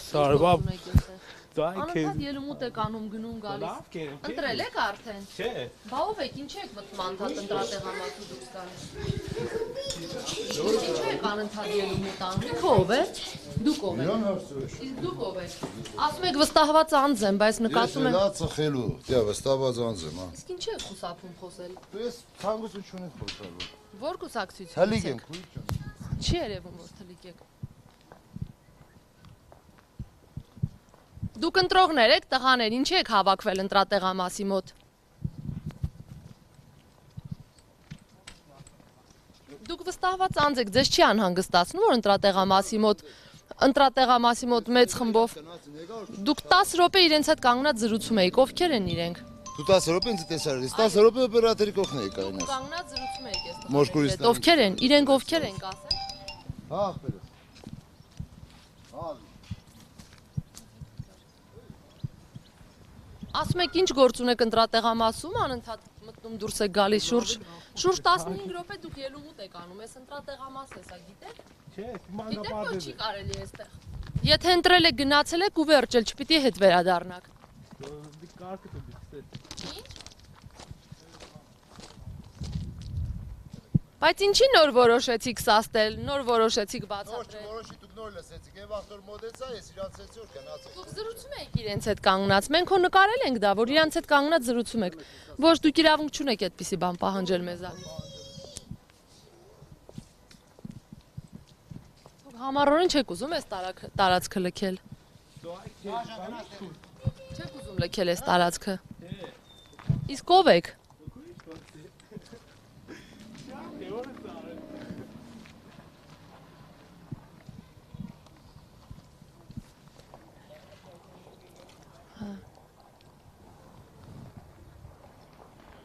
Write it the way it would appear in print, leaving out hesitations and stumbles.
Սարվա Անընդհատ ելումուտ եք անում գնում գալիս։ Ընտրել եք արդեն։ Չէ։ Բա ով եք, ինչ եք մտնում անդադ ընտրատեղամասու դուրս գալիս։ Ինչ եք անընդհատ ելումուտ անում։ Ինքը ով է։ Դուք ով եք։ Իսկ դուք ով եք։ Ասում եք վստահված անձ եմ, բայց նկատում եմ։ Ես լա ծխելու, դե վստահված անձ եմ, հա։ Իսկ ինչ եք խուսափում խոսել։ Ես ցանկություն չունեմ խոսալ։ Որ կուսակցություն։ Հալիկ ենք, քույր ջան։ Չի երևում որ թլիկ եք։ Դուք ընտրողներ եք, տղաներ, ինչ եք հավաքվել ընտրատեղամասի մոտ։ Դուք վստահված անձ եք, ձեզ չի անհանգստացնում, որ ընտրատեղամասի մոտ մեծ խմբով դուք 10 րոպե իրենց հետ կանգնած զրուցում եք, ովքեր են իրենք։ Դու 10 րոպե ինձ տեսար, ես 10 րոպե օպերատորի կողքն էի կայնած։ Կանգնած զրուցում եք ես։ Մոշկուրիստան։ Ովքեր են, իրենք ովքեր են կասեք։ Հա, ախպերս։ Ասում եք ինչ գործ ունեք ընտրատեղամասում, անընդհատ մտնում դուրս եք գալիս շուրջ 15 րոպե դուք ելումուտ եք անում, այս ընտրատեղամաս է սա, գիտեք։ Չէ, Գիտեք որ չի կարելի այստեղ։ Եթե ընտրել եք գնացել եք ու վերջել, չպիտի հետ վերադառնաք։ Ինչ։ Բայց ինչի նոր որոշեցիք սաստել, նոր որոշեցիք բացատրել։ Որոշի դուք նոր լսեցիք, եւ ախտոր մոդեցա, ես իրանց հետ որ գնացել։ Դուք զրուցում եք իրենց հետ կանգնած, մենք հո նկարել ենք դա, որ իրանց հետ կանգնած զրուցում եք։ Ոչ դուք իրավունք չունեք այդպիսի բան պահանջել մեզանից։ Համառորեն չեք ուզում այս տարածքը լքել։ Չեք ուզում լքել այս տարածքը։ Իսկ ով եք։